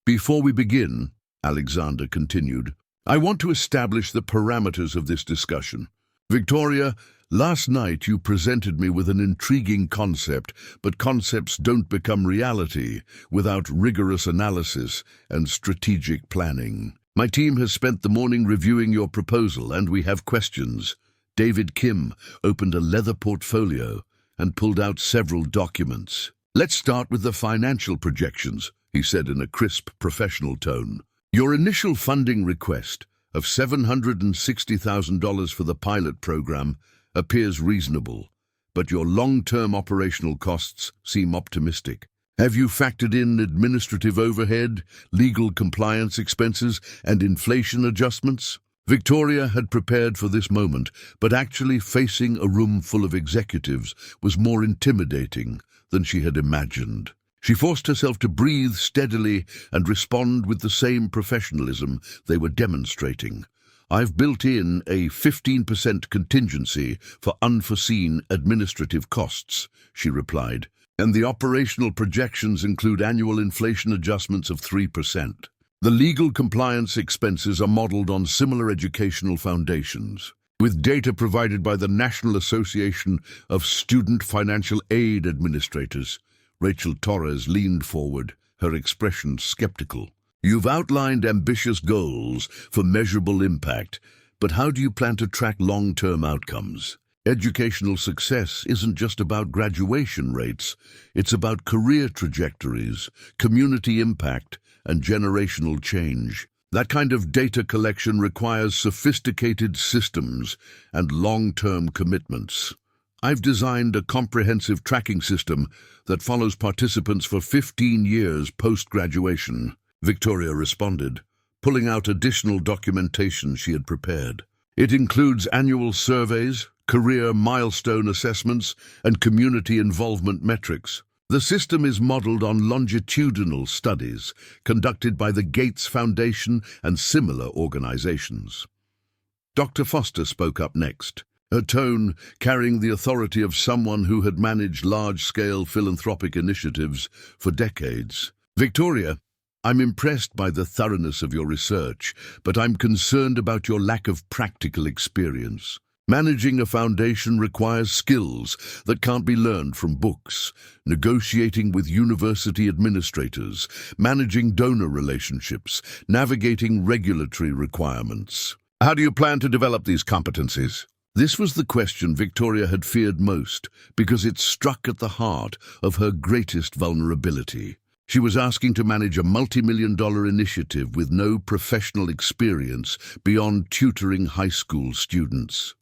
"Before we begin," Alexander continued, "I want to establish the parameters of this discussion. Victoria, last night you presented me with an intriguing concept, but concepts don't become reality without rigorous analysis and strategic planning. My team has spent the morning reviewing your proposal, and we have questions." David Kim opened a leather portfolio and pulled out several documents. "Let's start with the financial projections," he said in a crisp, professional tone. "Your initial funding request of $760,000 for the pilot program appears reasonable, but your long-term operational costs seem optimistic. Have you factored in administrative overhead, legal compliance expenses, and inflation adjustments?" Victoria had prepared for this moment, but actually facing a room full of executives was more intimidating than she had imagined. She forced herself to breathe steadily and respond with the same professionalism they were demonstrating. "I've built in a 15% contingency for unforeseen administrative costs," she replied, "and the operational projections include annual inflation adjustments of 3%. The legal compliance expenses are modeled on similar educational foundations, with data provided by the National Association of Student Financial Aid Administrators." Rachel Torres leaned forward, her expression skeptical. "You've outlined ambitious goals for measurable impact, but how do you plan to track long-term outcomes? Educational success isn't just about graduation rates, it's about career trajectories, community impact, and generational change. That kind of data collection requires sophisticated systems and long-term commitments. I've designed a comprehensive tracking system that follows participants for 15 years post-graduation," Victoria responded, pulling out additional documentation she had prepared. "It includes annual surveys, career milestone assessments, and community involvement metrics. The system is modeled on longitudinal studies conducted by the Gates Foundation and similar organizations." Dr. Foster spoke up next, her tone carrying the authority of someone who had managed large-scale philanthropic initiatives for decades. "Victoria, I'm impressed by the thoroughness of your research, but I'm concerned about your lack of practical experience. Managing a foundation requires skills that can't be learned from books, negotiating with university administrators, managing donor relationships, navigating regulatory requirements. How do you plan to develop these competencies? This was the question Victoria had feared most, because it struck at the heart of her greatest vulnerability. She was asking to manage a multi-million-dollar initiative with no professional experience beyond tutoring high school students.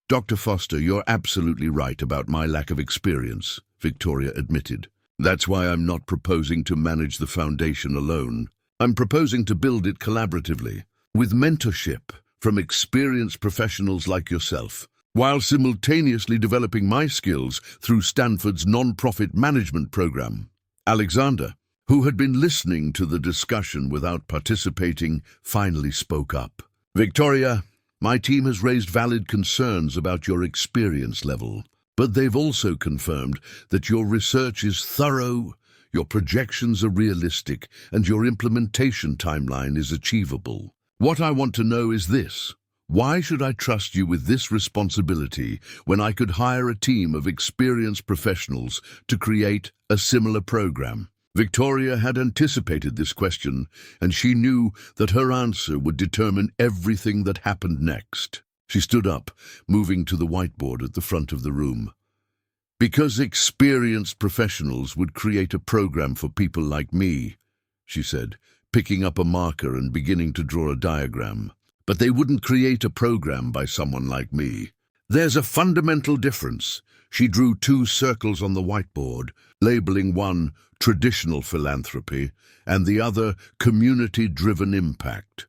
Dr. Foster, you're absolutely right about my lack of experience, Victoria admitted. That's why I'm not proposing to manage the foundation alone. I'm proposing to build it collaboratively, with mentorship from experienced professionals like yourself, while simultaneously developing my skills through Stanford's non-profit management program. Alexander, who had been listening to the discussion without participating, finally spoke up. Victoria, my team has raised valid concerns about your experience level, but they've also confirmed that your research is thorough, your projections are realistic, and your implementation timeline is achievable. What I want to know is this: why should I trust you with this responsibility when I could hire a team of experienced professionals to create a similar program? Victoria had anticipated this question, and she knew that her answer would determine everything that happened next. She stood up, moving to the whiteboard at the front of the room. Because experienced professionals would create a program for people like me, she said, picking up a marker and beginning to draw a diagram. But they wouldn't create a program by someone like me. There's a fundamental difference. She drew 2 circles on the whiteboard, labeling one traditional philanthropy and the other community-driven impact.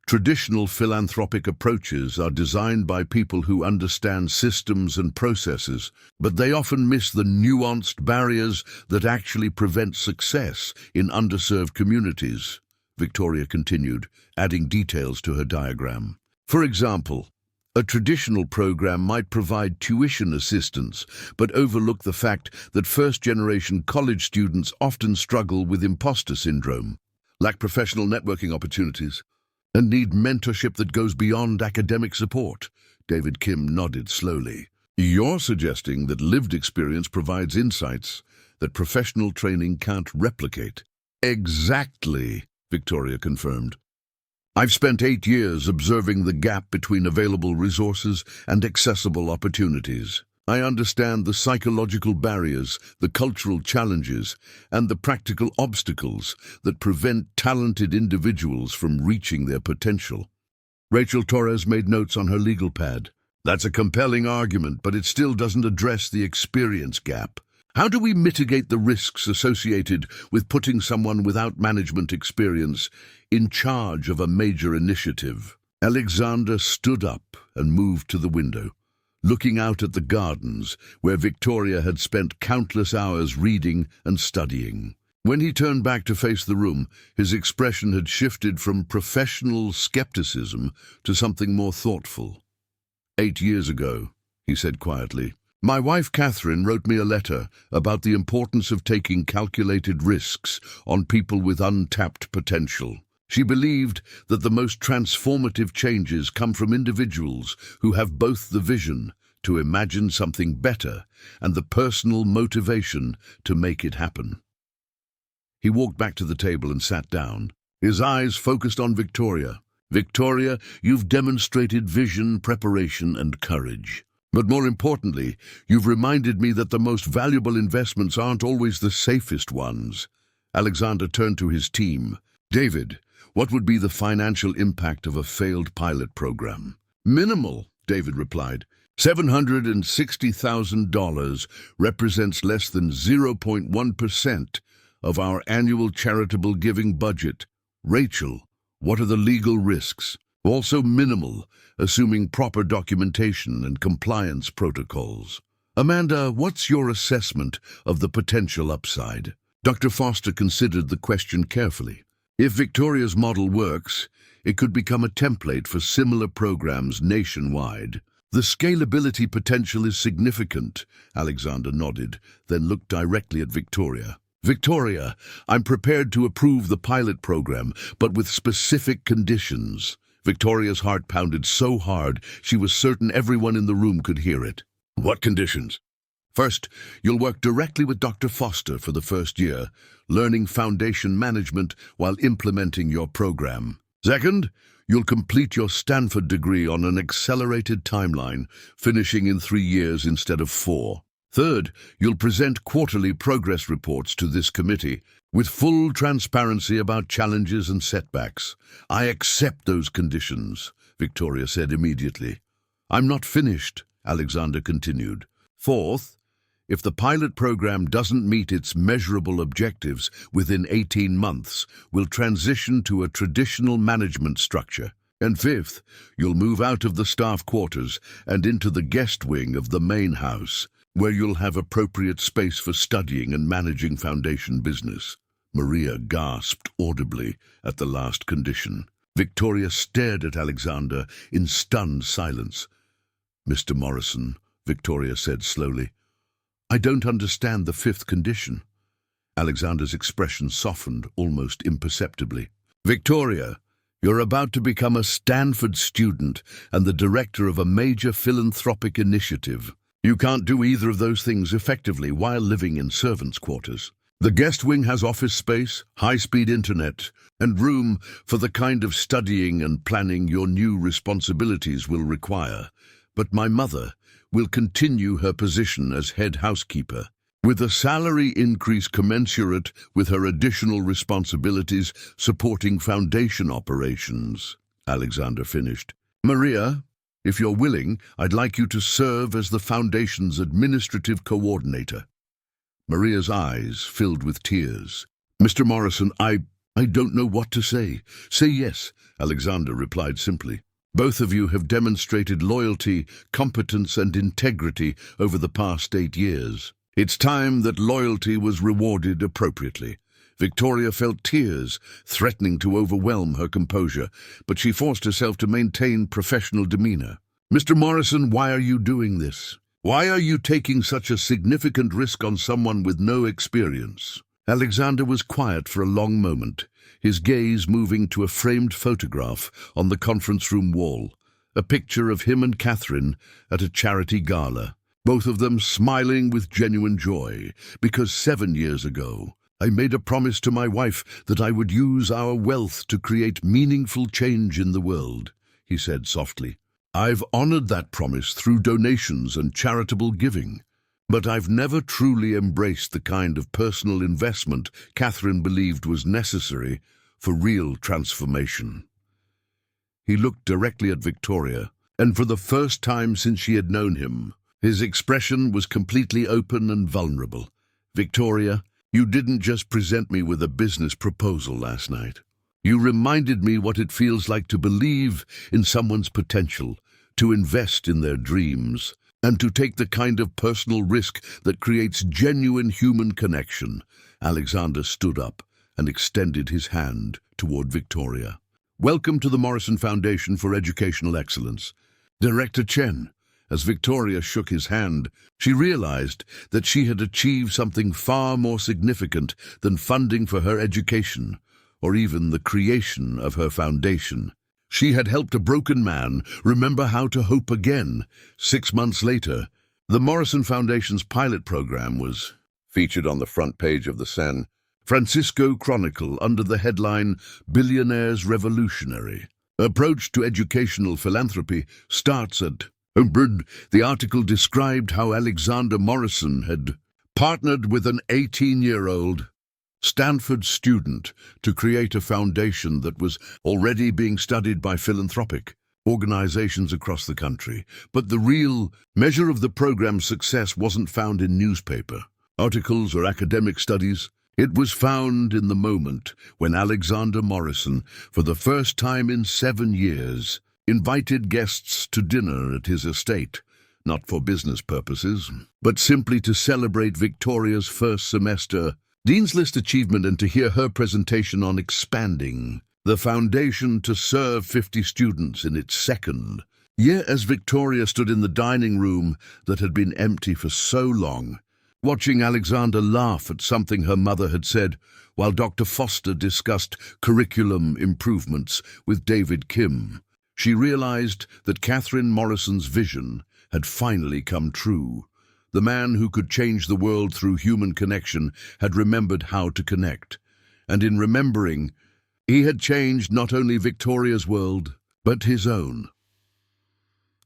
Traditional philanthropic approaches are designed by people who understand systems and processes, but they often miss the nuanced barriers that actually prevent success in underserved communities. Victoria continued, adding details to her diagram. For example, a traditional program might provide tuition assistance, but overlook the fact that first-generation college students often struggle with imposter syndrome, lack professional networking opportunities, and need mentorship that goes beyond academic support. David Kim nodded slowly. You're suggesting that lived experience provides insights that professional training can't replicate. Exactly, Victoria confirmed. I've spent 8 years observing the gap between available resources and accessible opportunities. I understand the psychological barriers, the cultural challenges, and the practical obstacles that prevent talented individuals from reaching their potential. Rachel Torres made notes on her legal pad. That's a compelling argument, but it still doesn't address the experience gap. How do we mitigate the risks associated with putting someone without management experience in charge of a major initiative? Alexander stood up and moved to the window, looking out at the gardens where Victoria had spent countless hours reading and studying. When he turned back to face the room, his expression had shifted from professional skepticism to something more thoughtful. 8 years ago, he said quietly, my wife Catherine wrote me a letter about the importance of taking calculated risks on people with untapped potential. She believed that the most transformative changes come from individuals who have both the vision to imagine something better and the personal motivation to make it happen. He walked back to the table and sat down, his eyes focused on Victoria. Victoria, you've demonstrated vision, preparation, and courage. But more importantly, you've reminded me that the most valuable investments aren't always the safest ones. Alexander turned to his team. David, what would be the financial impact of a failed pilot program? Minimal, David replied. $760,000 represents less than 0.1% of our annual charitable giving budget. Rachel, what are the legal risks? Also minimal, assuming proper documentation and compliance protocols. Amanda, what's your assessment of the potential upside? Dr. Foster considered the question carefully. If Victoria's model works, it could become a template for similar programs nationwide. The scalability potential is significant, Alexander nodded, then looked directly at Victoria. Victoria, I'm prepared to approve the pilot program, but with specific conditions. Victoria's heart pounded so hard she was certain everyone in the room could hear it. What conditions? First, you'll work directly with Dr. Foster for the first year, learning foundation management while implementing your program. Second, you'll complete your Stanford degree on an accelerated timeline, finishing in 3 years instead of 4. Third, you'll present quarterly progress reports to this committee, with full transparency about challenges and setbacks. I accept those conditions, Victoria said immediately. I'm not finished, Alexander continued. Fourth, if the pilot program doesn't meet its measurable objectives within 18 months, we'll transition to a traditional management structure. And fifth, you'll move out of the staff quarters and into the guest wing of the main house, where you'll have appropriate space for studying and managing foundation business. Maria gasped audibly at the last condition. Victoria stared at Alexander in stunned silence. Mr. Morrison, Victoria said slowly, I don't understand the fifth condition. Alexander's expression softened almost imperceptibly. Victoria, you're about to become a Stanford student and the director of a major philanthropic initiative. You can't do either of those things effectively while living in servants' quarters. The guest wing has office space, high-speed internet, and room for the kind of studying and planning your new responsibilities will require. But my mother will continue her position as head housekeeper, with a salary increase commensurate with her additional responsibilities supporting foundation operations, Alexander finished. Maria, if you're willing, I'd like you to serve as the foundation's administrative coordinator. Maria's eyes filled with tears. Mr. Morrison, I don't know what to say. Say yes, Alexander replied simply. Both of you have demonstrated loyalty, competence, and integrity over the past 8 years. It's time that loyalty was rewarded appropriately. Victoria felt tears threatening to overwhelm her composure, but she forced herself to maintain professional demeanor. Mr. Morrison, why are you doing this? Why are you taking such a significant risk on someone with no experience? Alexander was quiet for a long moment, his gaze moving to a framed photograph on the conference room wall, a picture of him and Catherine at a charity gala, both of them smiling with genuine joy, because 7 years ago, I made a promise to my wife that I would use our wealth to create meaningful change in the world, he said softly. I've honored that promise through donations and charitable giving, but I've never truly embraced the kind of personal investment Catherine believed was necessary for real transformation. He looked directly at Victoria, and for the first time since she had known him, his expression was completely open and vulnerable. Victoria, you didn't just present me with a business proposal last night. You reminded me what it feels like to believe in someone's potential, to invest in their dreams, and to take the kind of personal risk that creates genuine human connection. Alexander stood up and extended his hand toward Victoria. Welcome to the Morrison Foundation for Educational Excellence. Director Chen. As Victoria shook his hand, she realized that she had achieved something far more significant than funding for her education, or even the creation of her foundation. She had helped a broken man remember how to hope again. 6 months later, the Morrison Foundation's pilot program was featured on the front page of the San Francisco Chronicle under the headline, Billionaire's Revolutionary. Approach to educational philanthropy starts at Oakbridge. The article described how Alexander Morrison had partnered with an 18-year-old Stanford student to create a foundation that was already being studied by philanthropic organizations across the country. But the real measure of the program's success wasn't found in newspaper articles or academic studies. It was found in the moment when Alexander Morrison, for the first time in 7 years, invited guests to dinner at his estate, not for business purposes, but simply to celebrate Victoria's first semester Dean's List achievement and to hear her presentation on expanding the foundation to serve 50 students in its second year. As Victoria stood in the dining room that had been empty for so long, watching Alexander laugh at something her mother had said while Dr. Foster discussed curriculum improvements with David Kim, She realized that Catherine Morrison's vision had finally come true. The man who could change the world through human connection had remembered how to connect. And in remembering, he had changed not only Victoria's world, but his own.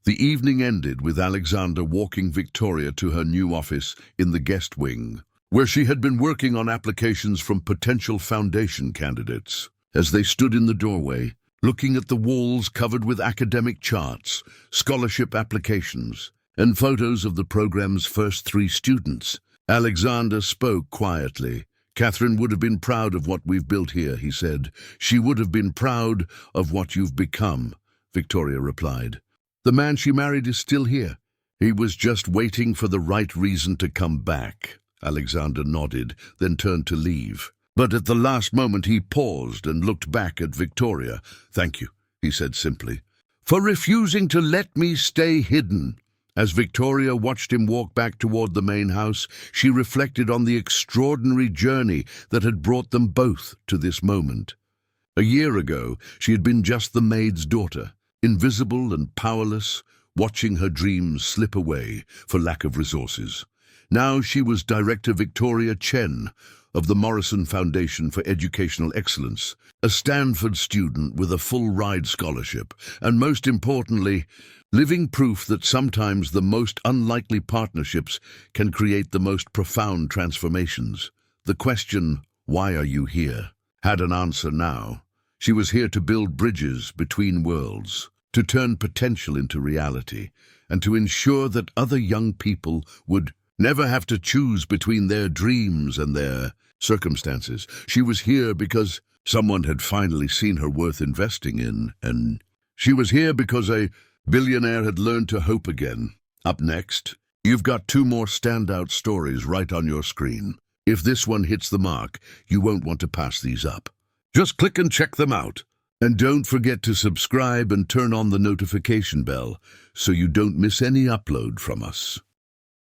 The evening ended with Alexander walking Victoria to her new office in the guest wing, where she had been working on applications from potential foundation candidates. As they stood in the doorway, looking at the walls covered with academic charts, scholarship applications, and photos of the program's first 3 students, Alexander spoke quietly. "Catherine would have been proud of what we've built here," he said. "She would have been proud of what you've become," Victoria replied. "The man she married is still here. He was just waiting for the right reason to come back." Alexander nodded, then turned to leave. But at the last moment he paused and looked back at Victoria. "Thank you," he said simply, "for refusing to let me stay hidden." As Victoria watched him walk back toward the main house, she reflected on the extraordinary journey that had brought them both to this moment. A year ago, she had been just the maid's daughter, invisible and powerless, watching her dreams slip away for lack of resources. Now she was Director Victoria Chen of the Morrison Foundation for Educational Excellence, a Stanford student with a full-ride scholarship, and most importantly, living proof that sometimes the most unlikely partnerships can create the most profound transformations. The question, "Why are you here?" had an answer now. She was here to build bridges between worlds, to turn potential into reality, and to ensure that other young people would never have to choose between their dreams and their circumstances. She was here because someone had finally seen her worth investing in, and she was here because a billionaire had learned to hope again. Up next, you've got 2 more standout stories right on your screen. If this one hits the mark, you won't want to pass these up. Just click and check them out. And don't forget to subscribe and turn on the notification bell so you don't miss any upload from us.